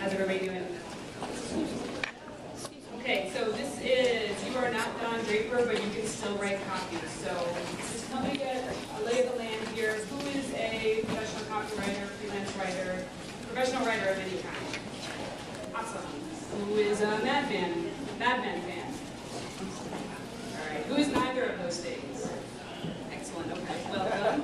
How's everybody doing? Okay, so this is, you are not Don Draper, but you can still write copy. So just help me get a lay of the land here. Who is a professional copywriter, freelance writer, professional writer of any kind? Awesome. Who is a Mad Men fan? All right. Who is neither of those things? Excellent. Okay. Well done.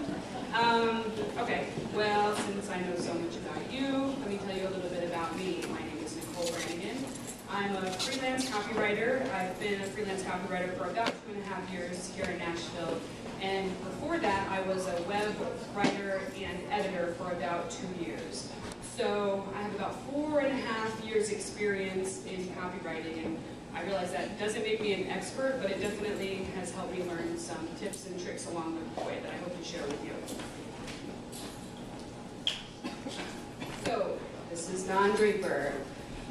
Okay. Well, since I know so much about you, let me tell you a little bit about me. My name is Nicole1. I'm a freelance copywriter. I've been a freelance copywriter for about 2.5 years here in Nashville. And before that, I was a web writer and editor for about 2 years. So I have about 4.5 years experience in copywriting. And I realize that doesn't make me an expert, but it definitely has helped me learn some tips and tricks along the way that I hope to share with you. So this is Don Draper.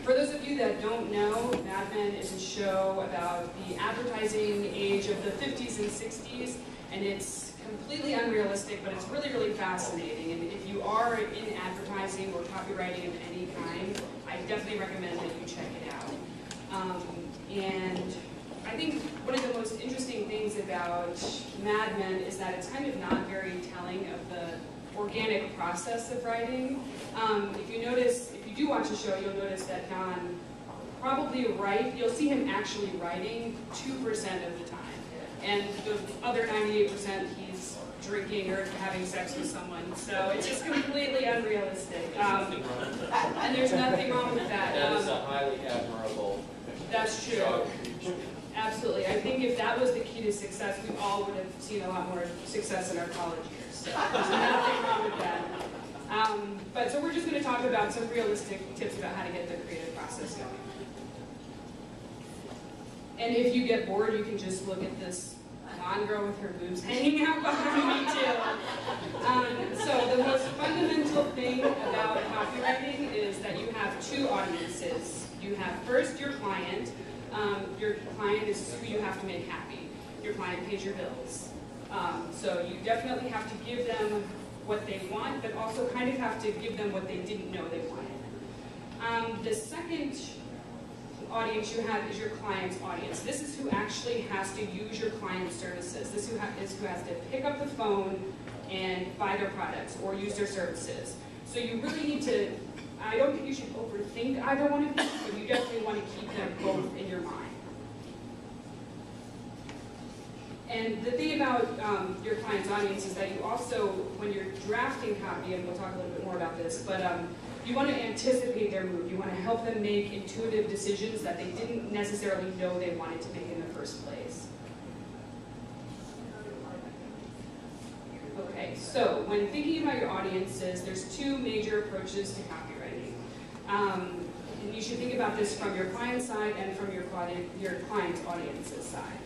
For those of you that don't know, Mad Men is a show about the advertising age of the 50s and 60s, and it's completely unrealistic, but it's really, really fascinating. And if you are in advertising or copywriting of any kind, I definitely recommend that you check it out. And I think one of the most interesting things about Mad Men is that it's kind of not very telling of the organic process of writing. If you notice, if you do watch the show, you'll notice that Don you'll see him actually writing 2% of the time. And the other 98% he's drinking or having sex with someone. So it's just completely unrealistic. And there's nothing wrong with that. That is a highly admirable. That's true. Absolutely. I think if that was the key to success, we all would have seen a lot more success in our college years. So there's nothing wrong with that. So we're just going to talk about some realistic tips about how to get the creative process going. And if you get bored, you can just look at this blonde girl with her boobs hanging out behind me too. So the most fundamental thing about copywriting is that you have two audiences. You have first your client. Your client is who you have to make happy. Your client pays your bills. So you definitely have to give them what they want, but also kind of have to give them what they didn't know they wanted. The second audience you have is your client's audience. This is who actually has to use your client's services. This is who has to pick up the phone and buy their products or use their services. So you really need to, I don't think you should overthink either one of these, but you definitely want to keep them both in your mind. And the thing about your client's audience is that you also, when you're drafting copy, and we'll talk a little bit more about this, but you want to anticipate their move. You want to help them make intuitive decisions that they didn't necessarily know they wanted to make in the first place. Okay, so when thinking about your audiences, there's two major approaches to copywriting. And you should think about this from your client side and from your client's audience's side.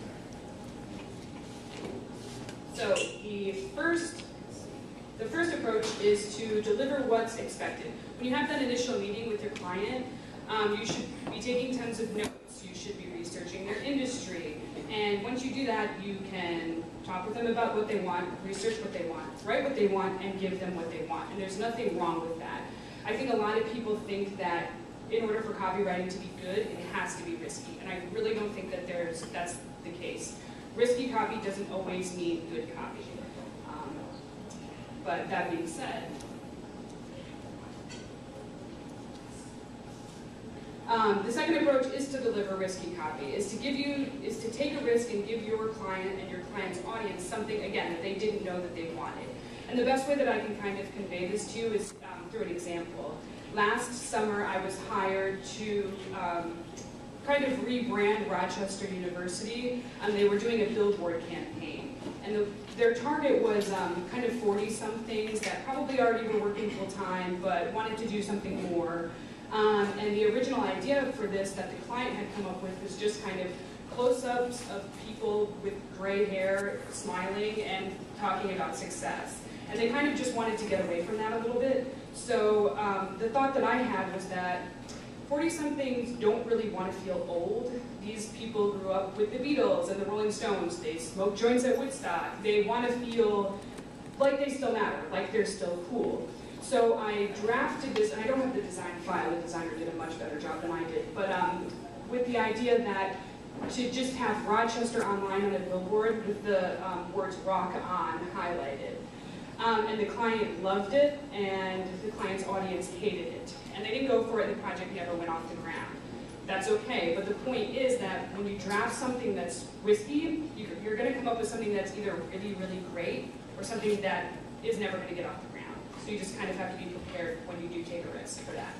So the first approach is to deliver what's expected. When you have that initial meeting with your client, you should be taking tons of notes. You should be researching their industry. And once you do that, you can talk with them about what they want, research what they want, write what they want, and give them what they want. And there's nothing wrong with that. I think a lot of people think that in order for copywriting to be good, it has to be risky. And I really don't think that that's the case. Risky copy doesn't always mean good copy. But that being said, the second approach is to deliver risky copy, is to take a risk and give your client and your client's audience something, again, that they didn't know that they wanted. And the best way that I can kind of convey this to you is through an example. Last summer, I was hired to kind of rebrand Rochester University. They were doing a billboard campaign. And their target was kind of 40-somethings that probably already were working full-time, but wanted to do something more. And the original idea for this that the client had come up with was just kind of close-ups of people with gray hair smiling and talking about success. And they kind of just wanted to get away from that a little bit. So the thought that I had was that 40-somethings don't really want to feel old. These people grew up with the Beatles and the Rolling Stones. They smoke joints at Woodstock. They want to feel like they still matter, like they're still cool. So I drafted this, and I don't have the design file, the designer did a much better job than I did, but with the idea that to just have Rochester Online on a billboard with the words rock on highlighted. And the client loved it, and the client's audience hated it. And they didn't go for it, and the project never went off the ground. That's okay, but the point is that when you draft something that's risky, you're going to come up with something that's either really, really great, or something that is never going to get off the ground. So you just kind of have to be prepared when you do take a risk for that.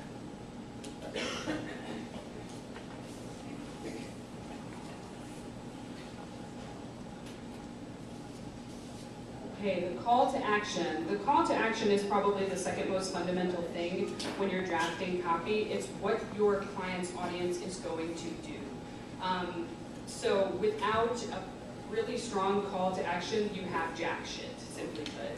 Okay, the call to action. The call to action is probably the second most fundamental thing when you're drafting copy. It's what your client's audience is going to do. So without a really strong call to action, you have jack shit, simply put.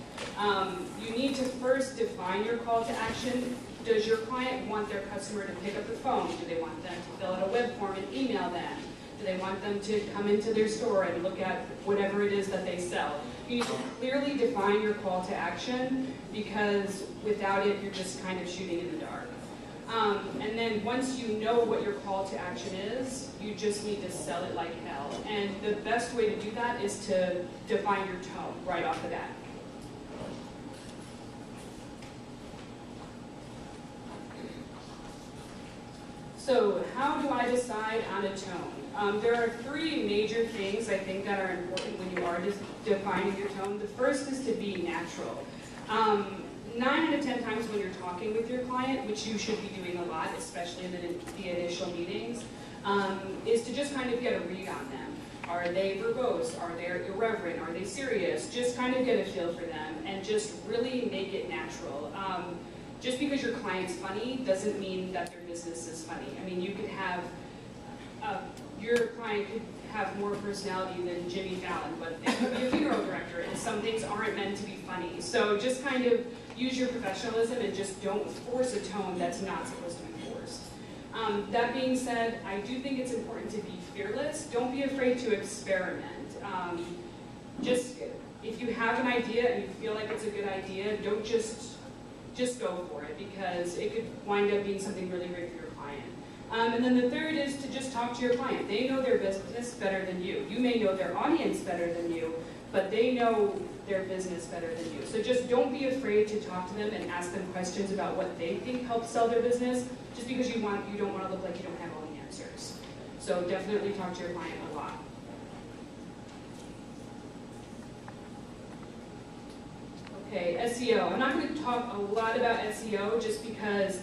You need to first define your call to action. Does your client want their customer to pick up the phone? Do they want them to fill out a web form and email them? Do they want them to come into their store and look at whatever it is that they sell? You need to clearly define your call to action, because without it, you're just kind of shooting in the dark. And then once you know what your call to action is, you just need to sell it like hell. And the best way to do that is to define your tone right off the bat. So how do I decide on a tone? There are three major things I think that are important when you are defining your tone. The first is to be natural. 9 out of 10 times when you're talking with your client, which you should be doing a lot, especially in the initial meetings, is to just kind of get a read on them. Are they verbose? Are they irreverent? Are they serious? Just kind of get a feel for them and just really make it natural. Just because your client's funny doesn't mean that their business is funny. I mean, you could have, your client could have more personality than Jimmy Fallon, but they could be a funeral director, and some things aren't meant to be funny. So just kind of use your professionalism and just don't force a tone that's not supposed to be forced. That being said, I do think it's important to be fearless. Don't be afraid to experiment. Just, if you have an idea and you feel like it's a good idea, don't just go for it, because it could wind up being something really great for your client. And then the third is to just talk to your client. They know their business better than you. You may know their audience better than you, but they know their business better than you. So just don't be afraid to talk to them and ask them questions about what they think helps sell their business, just because you don't want to look like you don't have all the answers. So definitely talk to your client a lot. Okay, SEO. I'm not going to talk a lot about SEO just because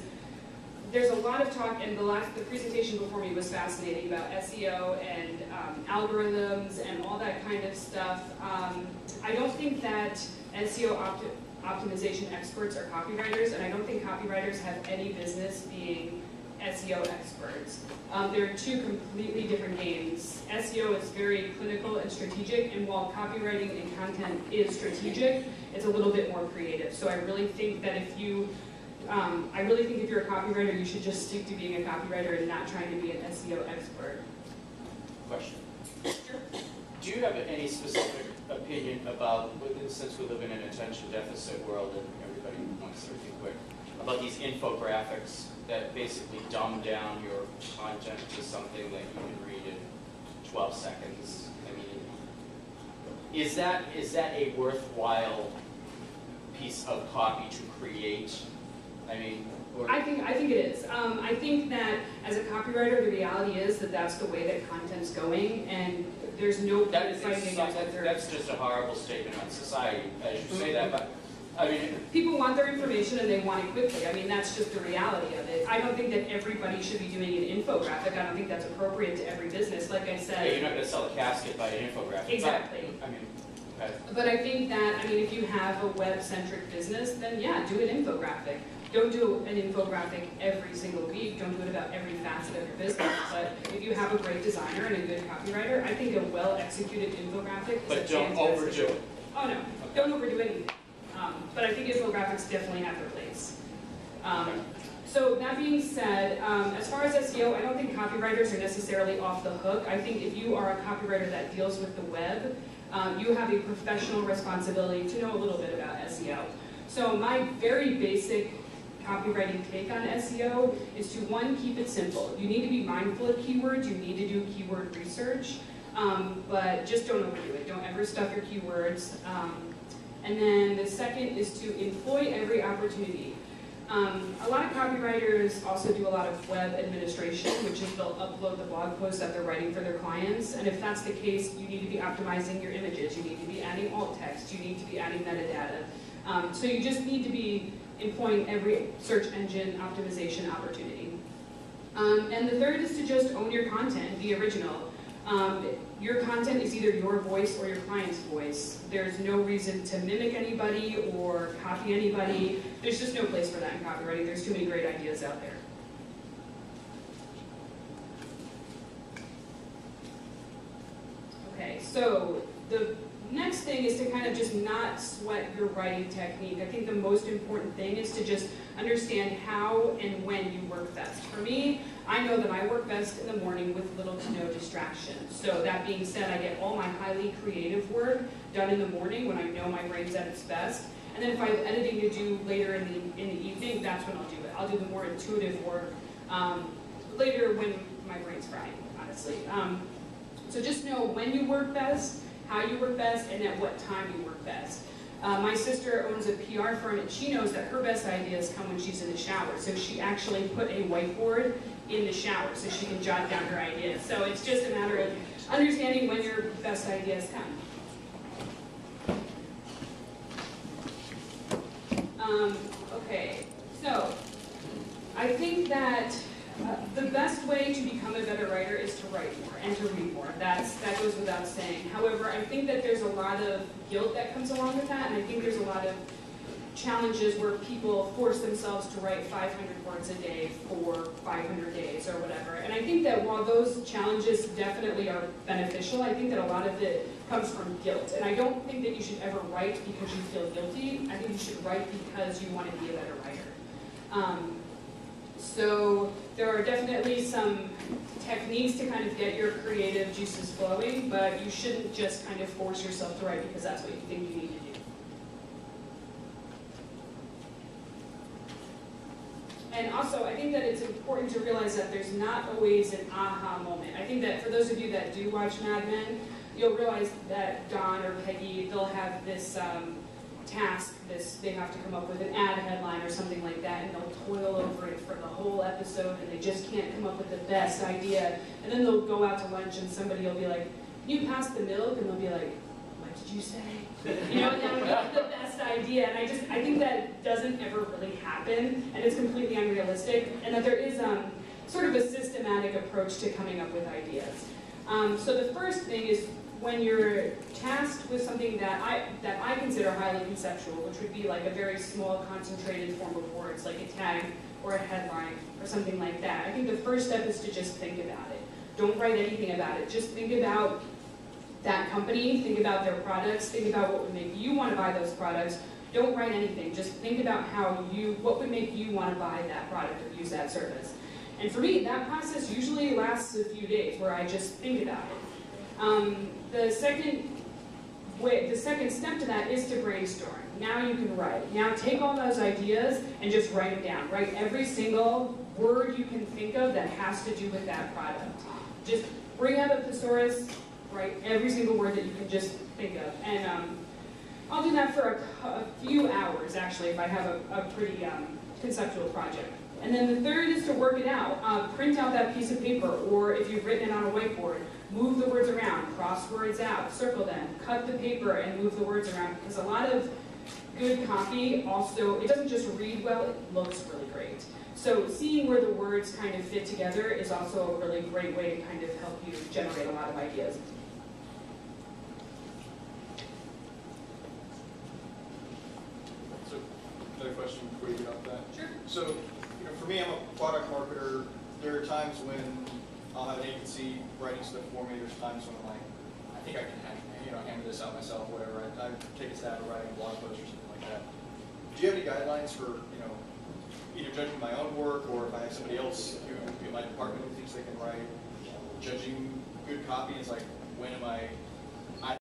there's a lot of talk, and the presentation before me was fascinating about SEO and algorithms and all that kind of stuff. I don't think that SEO optimization experts are copywriters, and I don't think copywriters have any business being SEO experts. They're two completely different games. SEO is very clinical and strategic, and while copywriting and content is strategic, it's a little bit more creative. So I really think that if you're a copywriter, you should just stick to being a copywriter and not trying to be an SEO expert. Question. Do you have any specific opinion about, since we live in an attention deficit world and everybody wants everything quick, about these infographics that basically dumb down your content to something that you can read in 12 seconds? I mean, is that a worthwhile piece of copy to create? I mean, I think it is. I think that as a copywriter, the reality is that that's the way that content's going, and there's no point fighting against it. That's just a horrible statement on society, as you say that, but I mean, people want their information and they want it quickly. I mean, that's just the reality of it. I don't think that everybody should be doing an infographic. I don't think that's appropriate to every business. Like I said, yeah, you're not going to sell a casket by an infographic. Exactly. But, I mean, okay. But I think that, if you have a web-centric business, then yeah, do an infographic. Don't do an infographic every single week. Don't do it about every facet of your business. But if you have a great designer and a good copywriter, I think a well-executed infographic is But don't overdo it. Oh no, don't overdo anything. But I think infographics definitely have their place. So that being said, as far as SEO, I don't think copywriters are necessarily off the hook. I think if you are a copywriter that deals with the web, you have a professional responsibility to know a little bit about SEO. So my very basic copywriting take on SEO is to, one, keep it simple. You need to be mindful of keywords, you need to do keyword research, but just don't overdo it. Don't ever stuff your keywords. And then the second is to employ every opportunity. A lot of copywriters also do a lot of web administration, which is they'll upload the blog posts that they're writing for their clients. And if that's the case, you need to be optimizing your images. You need to be adding alt text. You need to be adding metadata. So you just need to be employing every search engine optimization opportunity. And the third is to just own your content, be original. Your content is either your voice or your client's voice. There's no reason to mimic anybody or copy anybody. There's just no place for that in copywriting. There's too many great ideas out there. Okay, so the next thing is to kind of just not sweat your writing technique. I think the most important thing is to just understand how and when you work best. For me, I know that I work best in the morning with little to no distractions. So that being said, I get all my highly creative work done in the morning when I know my brain's at its best. And then if I have editing to do later in the evening, that's when I'll do it. I'll do the more intuitive work later when my brain's fried, honestly. So just know when you work best, how you work best, and at what time you work best. My sister owns a PR firm, and she knows that her best ideas come when she's in the shower. So she actually put a whiteboard in the shower so she can jot down her ideas. So it's just a matter of understanding when your best ideas come. Okay, so I think that the best way to become a better writer is to write more and to read more. That goes without saying. However, I think that there's a lot of guilt that comes along with that, and I think there's a lot of challenges where people force themselves to write 500 words a day for 500 days or whatever. And I think that while those challenges definitely are beneficial, I think that a lot of it comes from guilt. And I don't think that you should ever write because you feel guilty. I think you should write because you want to be a better writer. So there are definitely some techniques to kind of get your creative juices flowing, but you shouldn't just kind of force yourself to write because that's what you think you need to do. And also, I think that it's important to realize that there's not always an aha moment. I think that for those of you that do watch Mad Men, you'll realize that Don or Peggy, they'll have this task, they have to come up with an ad headline or something like that, and they'll toil over it for the whole episode, and they just can't come up with the best idea. And then they'll go out to lunch, and somebody will be like, "Can you pass the milk?" And they'll be like, "What did you say?" You know, and that would be the best idea. And I think that doesn't ever really happen, and it's completely unrealistic, and that there is sort of a systematic approach to coming up with ideas. So the first thing is when you're tasked with something that I consider highly conceptual, which would be like a very small, concentrated form of words, like a tag or a headline or something like that. I think the first step is to just think about it. Don't write anything about it. Just think about that company, think about their products, think about what would make you want to buy those products. Don't write anything. Just think about what would make you want to buy that product or use that service. And for me, that process usually lasts a few days where I just think about it. The second step to that is to brainstorm. Now you can write. Now take all those ideas and just write them down. Write every single word you can think of that has to do with that product. Just bring out a thesaurus, write every single word that you can just think of. And I'll do that for a few hours, actually, if I have a pretty conceptual project. And then the third is to work it out. Print out that piece of paper, or if you've written it on a whiteboard, move the words around, cross words out, circle them, cut the paper and move the words around, because a lot of good copy also, it doesn't just read well, it looks really great. So seeing where the words kind of fit together is also a really great way to kind of help you generate a lot of ideas. So, another question before you get off that? Sure. So, for me, I'm a product marketer. There are times when I'll have an agency writing stuff for me. There's times when I'm like, I think I can hammer this out myself, whatever. I take a stab at writing a blog post or something like that. Do you have any guidelines for, either judging my own work, or if I have somebody else in my department who thinks they can write, judging good copy? It's like, when am I